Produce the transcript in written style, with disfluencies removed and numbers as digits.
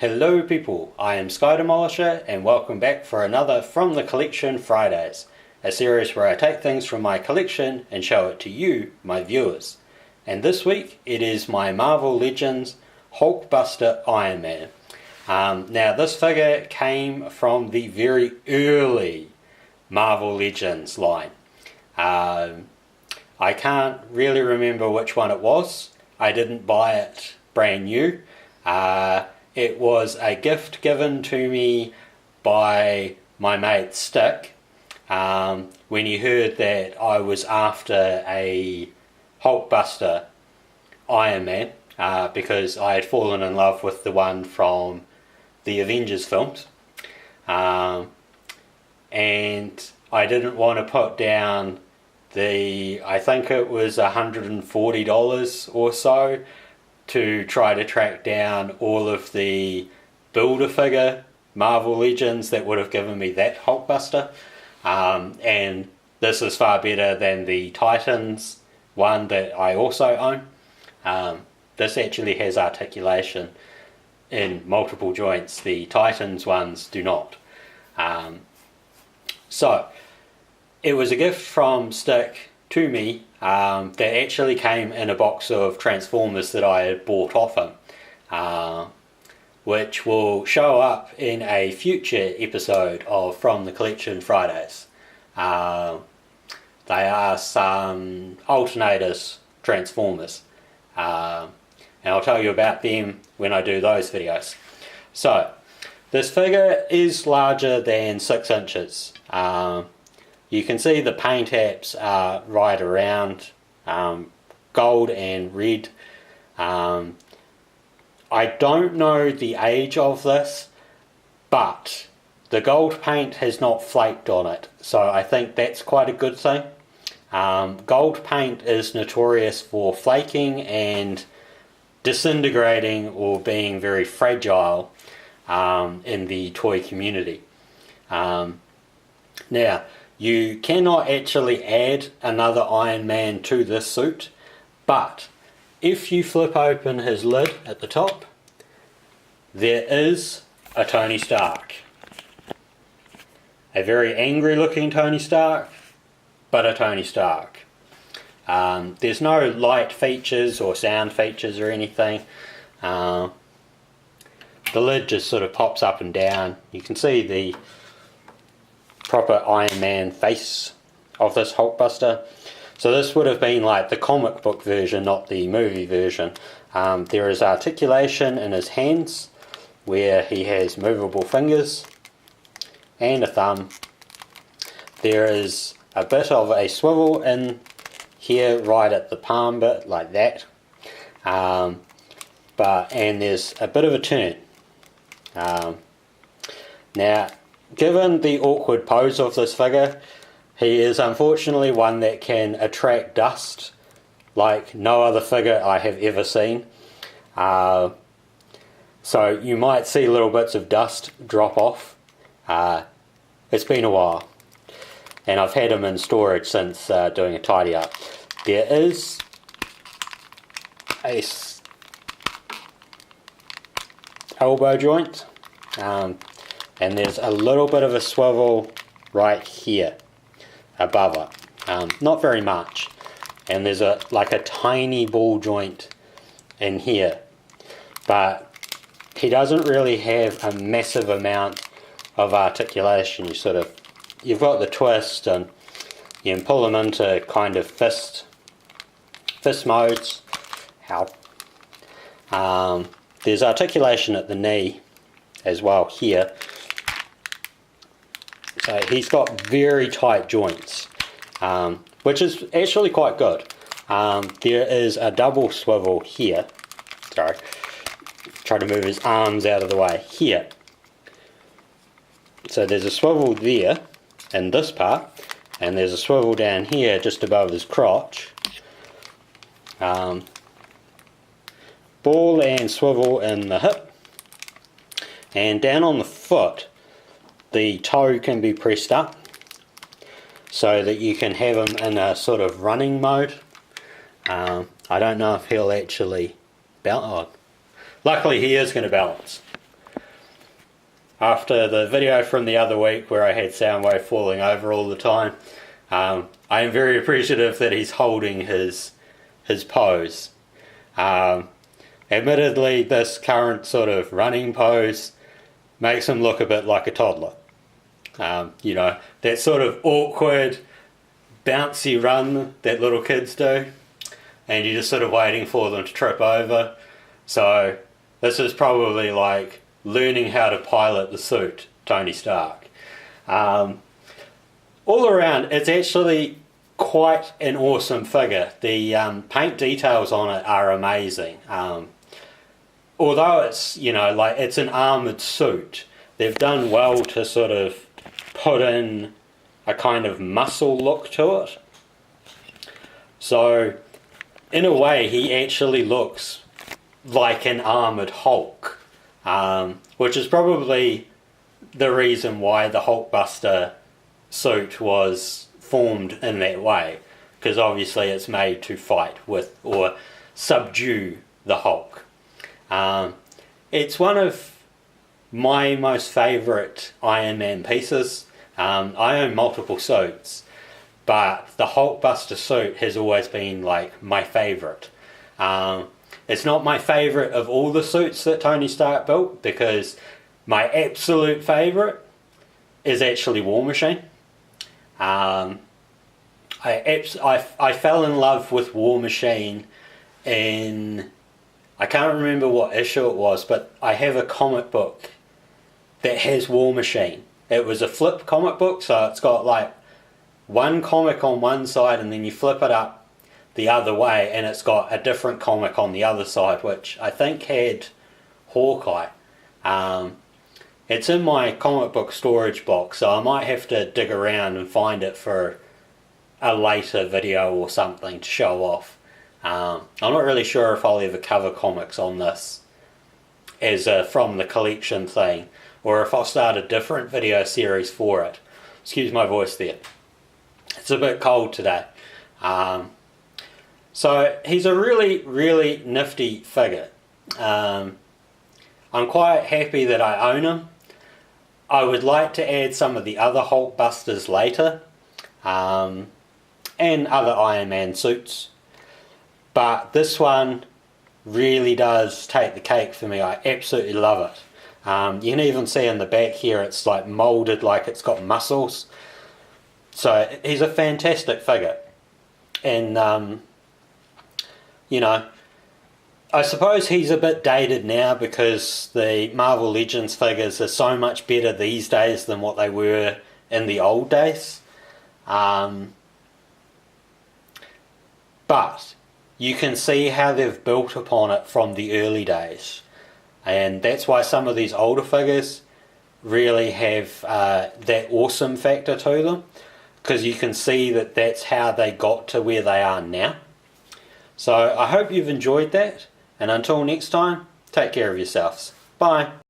Hello people, I am Sky Demolisher and welcome back for another From the Collection Fridays, a series where I take things from my collection and show it to you, my viewers. And this week it is my Marvel Legends Hulkbuster Iron Man. Now this figure came from the very early Marvel Legends line. I can't really remember which one it was. I didn't buy it brand new. It was a gift given to me by my mate Stick when he heard that I was after a Hulkbuster Iron Man because I had fallen in love with the one from the Avengers films, and I didn't want to put down I think it was $140 or so to try to track down all of the Build-A-Figure Marvel Legends that would have given me that Hulkbuster. And this is far better than the Titans one that I also own. This actually has articulation in multiple joints. The Titans ones do not. So it was a gift from Stick to me that actually came in a box of Transformers that I had bought off him, which will show up in a future episode of From the Collection Fridays. They are some alternators Transformers, and I'll tell you about them when I do those videos. So this figure is larger than 6 inches. You can see the paint apps are right around gold and red. I don't know the age of this, but the gold paint has not flaked on it, so I think that's quite a good thing. Gold paint is notorious for flaking and disintegrating or being very fragile in the toy community. Now, you cannot actually add another Iron Man to this suit, but if you flip open his lid at the top, there is a Tony Stark. A very angry looking Tony Stark, but a Tony Stark. There's no light features or sound features or anything. The lid just sort of pops up and down. You can see the proper Iron Man face of this Hulkbuster. So this would have been like the comic book version, not the movie version. There is articulation in his hands where he has movable fingers and a thumb. There is a bit of a swivel in here right at the palm bit like that, and there's a bit of a turn. Now, given the awkward pose of this figure, he is unfortunately one that can attract dust like no other figure I have ever seen. So you might see little bits of dust drop off. It's been a while, and I've had him in storage since doing a tidy up. There is a elbow joint, and there's a little bit of a swivel right here above it, not very much, and there's like a tiny ball joint in here, but he doesn't really have a massive amount of articulation. You've got the twist, and you can pull him into kind of fist modes. There's articulation at the knee as well here. So he's got very tight joints, which is actually quite good. There is a double swivel here. Sorry, try to move his arms out of the way here. So there's a swivel there in this part, and there's a swivel down here just above his crotch. Ball and swivel in the hip, and down on the foot the toe can be pressed up so that you can have him in a sort of running mode. I don't know if he'll actually balance. Luckily he is going to balance. after the video from the other week where I had Soundwave falling over all the time, I am very appreciative that he's holding his pose. Admittedly, this current sort of running pose makes him look a bit like a toddler. You know, that sort of awkward, bouncy run that little kids do, and you're just sort of waiting for them to trip over. So this is probably like learning how to pilot the suit, Tony Stark. All around, it's actually quite an awesome figure. The paint details on it are amazing. Although it's, you know, like it's an armoured suit, they've done well to sort of put in a kind of muscle look to it. So, in a way, he actually looks like an armoured Hulk, which is probably the reason why the Hulkbuster suit was formed in that way, because obviously it's made to fight with or subdue the Hulk. It's one of my most favourite Iron Man pieces. I own multiple suits, but the Hulkbuster suit has always been like my favourite. It's not my favourite of all the suits that Tony Stark built, because my absolute favourite is actually War Machine. I fell in love with War Machine in, I can't remember what issue it was, but I have a comic book that has War Machine. It was a flip comic book, so it's got like one comic on one side and then you flip it up the other way and it's got a different comic on the other side, which I think had Hawkeye. It's in my comic book storage box, so I might have to dig around and find it for a later video or something to show off. I'm not really sure if I'll ever cover comics on this as a from the collection thing, or if I'll start a different video series for it. Excuse my voice there. It's a bit cold today. So he's a really, really nifty figure. I'm quite happy that I own him. I would like to add some of the other Hulkbusters later, and other Iron Man suits. But this one really does take the cake for me. I absolutely love it. You can even see in the back here it's like moulded like it's got muscles. So he's a fantastic figure. And, you know, I suppose he's a bit dated now because the Marvel Legends figures are so much better these days than what they were in the old days. But you can see how they've built upon it from the early days. And that's why some of these older figures really have that awesome factor to them, because you can see that that's how they got to where they are now. So I hope you've enjoyed that, and until next time, take care of yourselves. Bye.